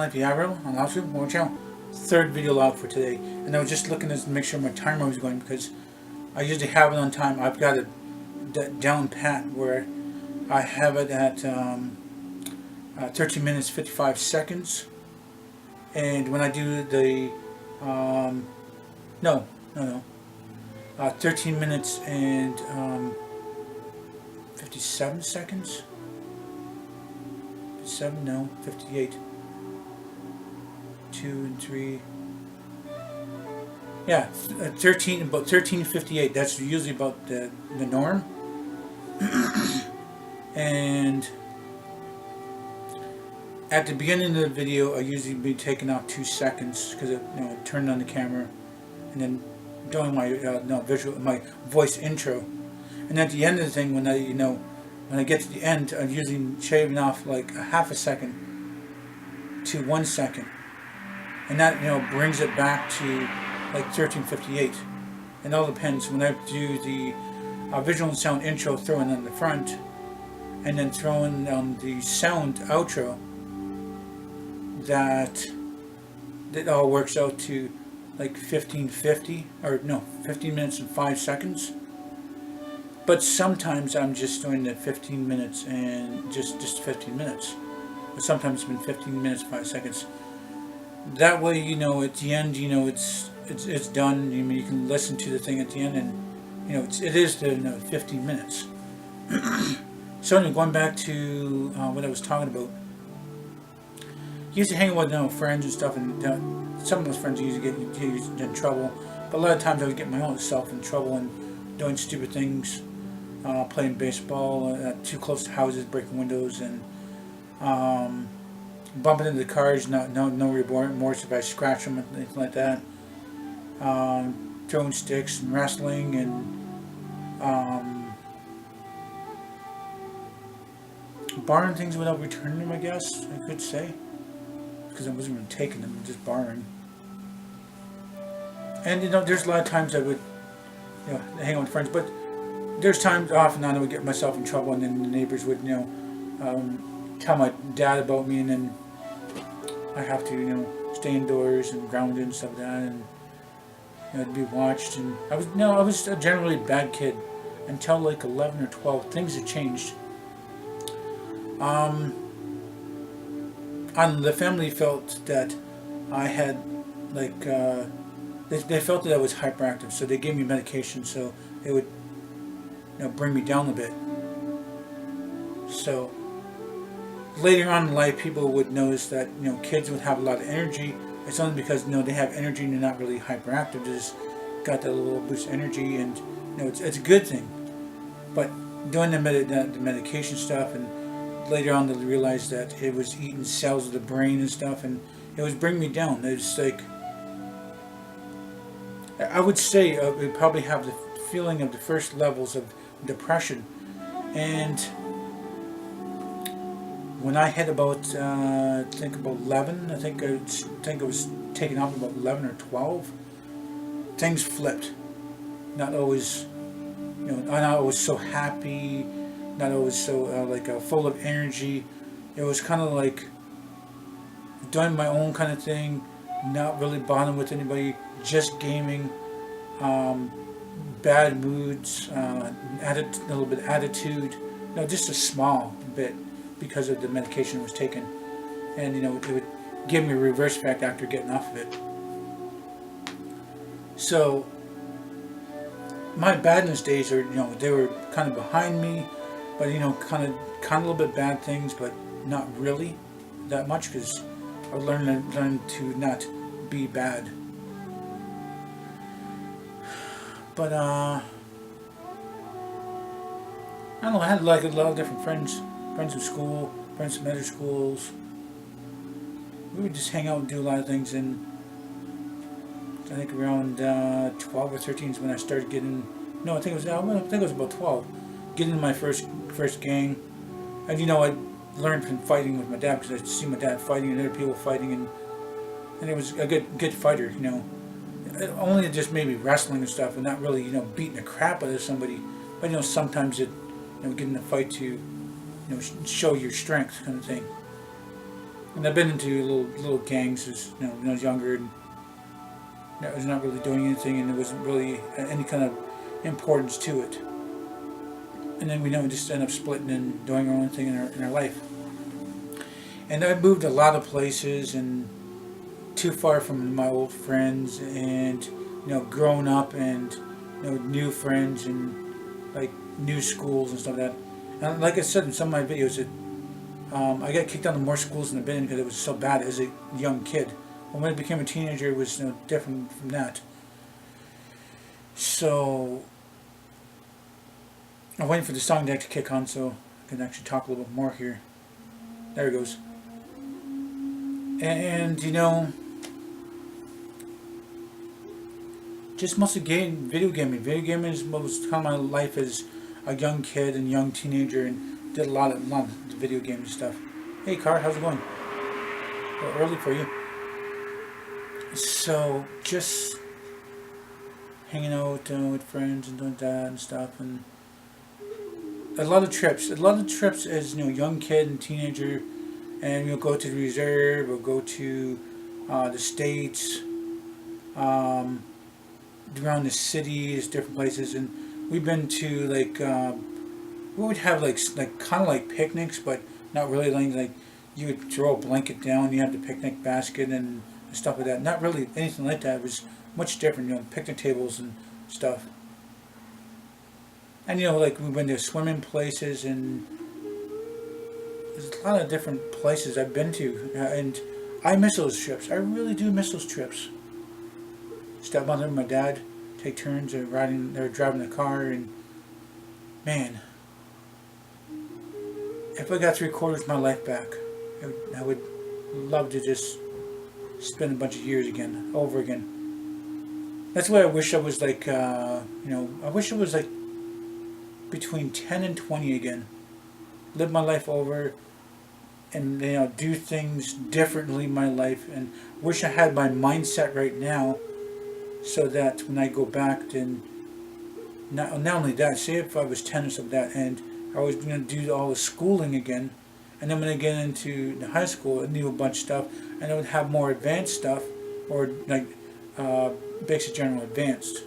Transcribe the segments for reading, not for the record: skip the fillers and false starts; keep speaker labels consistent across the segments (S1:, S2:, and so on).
S1: Tonight the Aboriginal on LostPhoenixWolf channel. Third video log for today, and I was just looking to make sure my timer was going because I usually have it on time. I've got it down pat where I have it at 13 minutes 55 seconds, and when I do the 13 minutes and 57 seconds. 57, no, 58. 2 and 3. Yeah, 13, about 13:58. That's usually about the norm. And at the beginning of the video, I usually be taking off 2 seconds because it, turned on the camera, and then doing my my voice intro. And at the end of the thing, when I get to the end, I'm usually shaving off like a half a second to 1 second. And that brings it back to like 13:58. It all depends. When I do the visual and sound intro, throwing on the front, and then throwing on the sound outro, that all works out to like 15:50, or no, 15 minutes and 5 seconds. But sometimes I'm just doing the 15 minutes and just 15 minutes. But sometimes it's been 15 minutes 5 seconds. That way, at the end, it's done. You can listen to the thing at the end, and it is the 15 minutes. So anyway, going back to what I was talking about. Used to hang with friends and stuff, and some of those friends usually get in trouble. But a lot of times I would get my own self in trouble and doing stupid things, playing baseball too close to houses, breaking windows, and bumping into the cars. No remorse if I scratch them and things like that. Throwing sticks and wrestling and borrowing things without returning them, I guess I could say, because I wasn't even taking them, just borrowing. And there's a lot of times I would hang out with friends, but there's times off and on I would get myself in trouble, and then the neighbors would tell my dad about me, and then I have to stay indoors and grounded and stuff like that, and I'd be watched. And I was a generally bad kid until like 11 or 12. Things had changed. The family felt that I had they felt that I was hyperactive, so they gave me medication so it would bring me down a bit. So later on in life, people would notice that kids would have a lot of energy. It's only because they have energy and they're not really hyperactive. They just got that little boost of energy, and it's a good thing. But doing the medication stuff, and later on they realized that it was eating cells of the brain and stuff, and it was bringing me down. It's like, I would say we probably have the feeling of the first levels of depression. And when I hit about I think about 11, I think I was taken off about 11 or 12, things flipped. Not always, not always so happy, not always so full of energy. It was kind of like doing my own kind of thing, not really bonding with anybody, just gaming, bad moods, a little bit of attitude, just a small bit, because of the medication was taken. And it would give me a reverse effect after getting off of it. So my badness days are, they were kind of behind me, but kind of a little bit bad things, but not really that much, because I learned to not be bad. But I don't know, I had like a lot of different friends from school, friends from other schools. We would just hang out and do a lot of things, and I think around 12 or 13 is when I started getting, I think it was about 12, getting in my first gang. And I learned from fighting with my dad, because I see my dad fighting and other people fighting, and it was a good fighter, only just maybe wrestling and stuff, and not really beating the crap out of somebody, but sometimes it get in a fight to show your strength, kind of thing. And I've been into little gangs as when I was younger, and I was not really doing anything, and there wasn't really any kind of importance to it. And then we just end up splitting and doing our own thing in our life. And I moved a lot of places, and too far from my old friends, and grown up, and new friends, and like new schools and stuff like that. And like I said in some of my videos, that I got kicked out of more schools than I've been in because it was so bad as a young kid. When I became a teenager, it was different from that. So I'm waiting for the song deck to kick on so I can actually talk a little bit more here. There it goes. And just mostly video gaming. Video gaming is what was kind of my life as a young kid and young teenager, and did a lot of video game stuff. Hey, Car, how's it going? A little early for you. So just hanging out with friends and doing that and stuff, and a lot of trips as young kid and teenager, and we'll go to the reserve, we'll go to the states, around the cities, different places, and we've been to we would have kind of like picnics, but not really. Like you would throw a blanket down, you have the picnic basket and stuff like that. Not really anything like that. It was much different, picnic tables and stuff. And we went to swimming places, and there's a lot of different places I've been to, and I miss those trips. I really do miss those trips. Stepmother and my dad take turns driving the car, and man, if I got 3/4 of my life back, I would love to just spend a bunch of years again, over again. That's why I wish I was I wish I was between 10 and 20 again. Live my life over, and do things differently in my life, and wish I had my mindset right now, so that when I go back, then not only that, say if I was 10 or something like that, and I was going to do all the schooling again, and then when I get into the high school, I knew a bunch of stuff, and I would have more advanced stuff, or basic general advanced.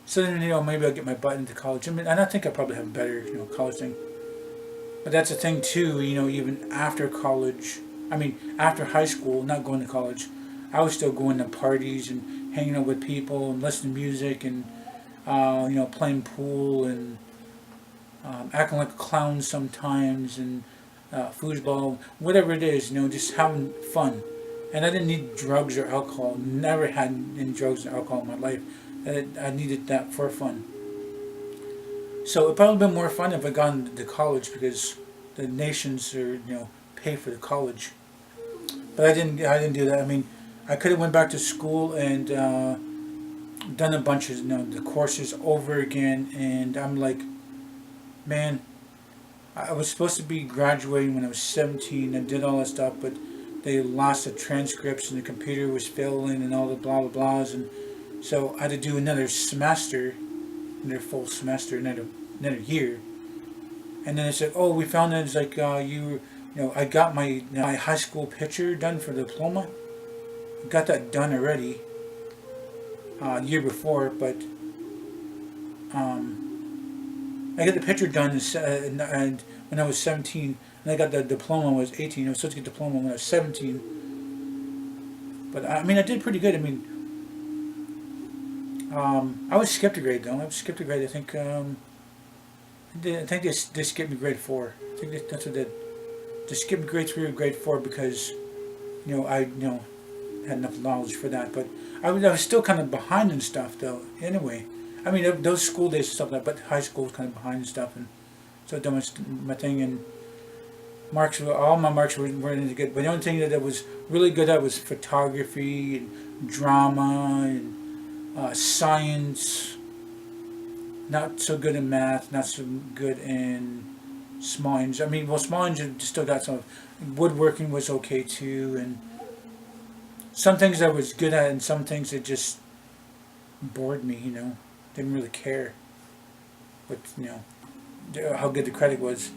S1: So then, maybe I'll get my butt into college. I mean, and I think I probably have a better, college thing. But that's the thing too, even after college, after high school, not going to college, I was still going to parties and hanging out with people and listening to music and, playing pool and acting like a clown sometimes, and foosball, whatever it is, just having fun. And I didn't need drugs or alcohol. Never had any drugs or alcohol in my life. I needed that for fun. So it probably been more fun if I gone to college, because the nations pay for the college. But I didn't do that. I could have went back to school and done a bunch of the courses over again, and I'm like, man, I was supposed to be graduating when I was 17 and did all that stuff, but they lost the transcripts and the computer was failing and all the blah blah blahs, and so I had to do another semester, another full semester, another year. And then they said, oh, we found that it's I got my high school picture done for the diploma. I got that done already the year before, but I got the picture done and when I was 17, and I got the diploma when I was 18. I was supposed to get the diploma when I was 17. But I did pretty good. I was skipped a grade though. I was skipped a grade. I think they skipped me grade 4. I think that's what they did. They skipped me grade 3 or grade 4 because I had enough knowledge for that. But I was still kind of behind and stuff though. Anyway, those school days and stuff like that, but high school was kind of behind and stuff, and so I done my thing, and all my marks weren't really good. But the only thing that was really good at was photography and drama and science. Not so good in math, not so good in small engines. Small engines still got some. Woodworking was okay too, and some things I was good at, and some things that just bored me. Didn't really care. But how good the credit was.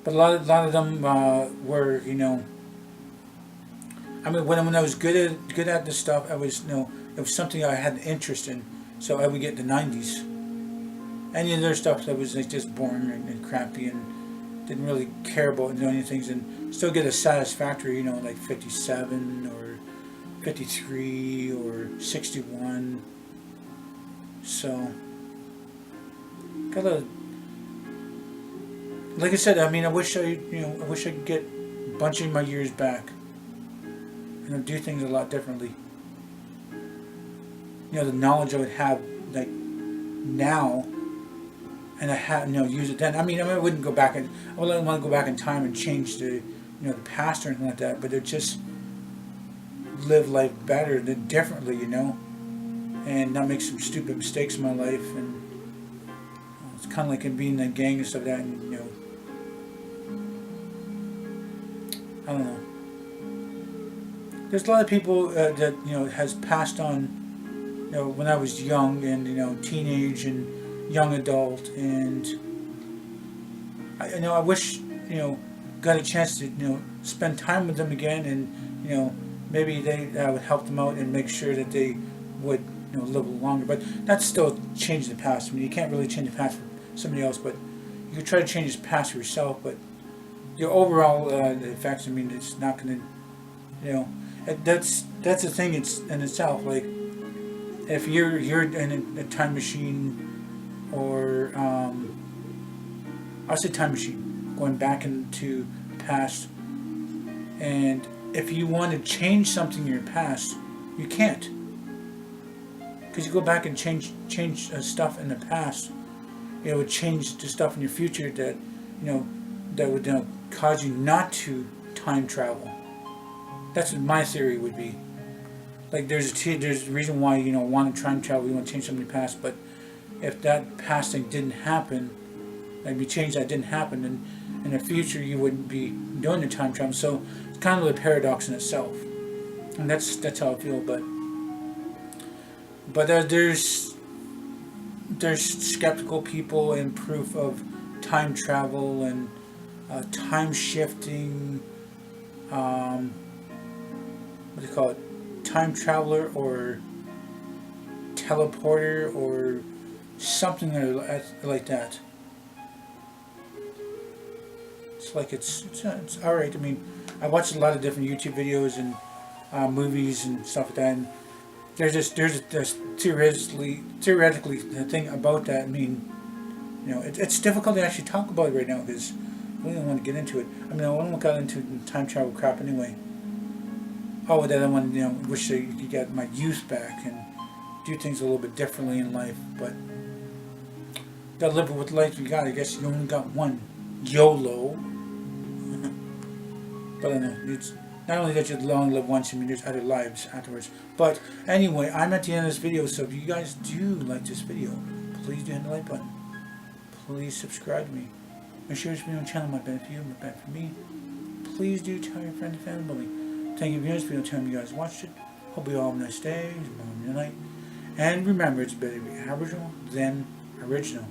S1: But a lot of them were, you know. I mean, when I was good at this stuff, I was, you know, it was something I had an interest in. So I would get the 90s. Any other stuff that was like just boring and crappy and didn't really care about doing any things, and still get a satisfactory, you know, like 57 or 53 or 61. So gotta, like I said, I mean, I wish I could get a bunch of my years back and do things a lot differently. You know, the knowledge I would have like now, and I had, you know, use it then. I mean, I wouldn't go back and I wouldn't want to go back in time and change the, you know, the past or anything like that. But it just live life better, differently, you know, and not make some stupid mistakes in my life. And it's kind of like in being in a gang and stuff like that. And, you know, I don't know. There's a lot of people that, you know, has passed on, you know, when I was young and, you know, teenage and young adult, and I, you know, I wish, you know, got a chance to, you know, spend time with them again, and, you know, maybe I would help them out and make sure that they would, you know, live a little longer. But that's still change the past. I mean, you can't really change the past for somebody else, but you could try to change the past for yourself. But your overall effects, I mean, it's not going to, you know, that's the thing. It's in itself. Like, if you're in a time machine, or I say time machine, going back into the past, and if you want to change something in your past, you can't, because you go back and change stuff in the past, it would change the stuff in your future that, you know, that would, you know, cause you not to time travel. That's what my theory would be. Like, there's a reason why, you know, want to time travel, you want to change something in the past, but if that past thing didn't happen, like you changed that didn't happen, then in the future you wouldn't be doing the time travel. So it's kind of a paradox in itself, and that's how I feel. But there's skeptical people and proof of time travel and time shifting. What do you call it? Time traveler or teleporter or something like that. It's like it's all right. I mean, I watched a lot of different YouTube videos and movies and stuff like that. And there's theoretically the thing about that. I mean, you know, it's difficult to actually talk about it right now because I really don't want to get into it. I mean, I don't want to get into time travel crap anyway. Oh, that I want to, you know, wish I could get my youth back and do things a little bit differently in life, but gotta live with life you got. I guess you only got one. YOLO. But I know, it's not only that you only live once, I mean, there's other lives afterwards. But anyway, I'm at the end of this video, so if you guys do like this video, please do hit the like button. Please subscribe to me. Make sure this video on the channel might benefit you, might benefit me. Please do tell your friend and family. Thank you for this video, telling me you guys watched it. Hope you all have a nice day, night. And remember, it's better to be Aboriginal than original.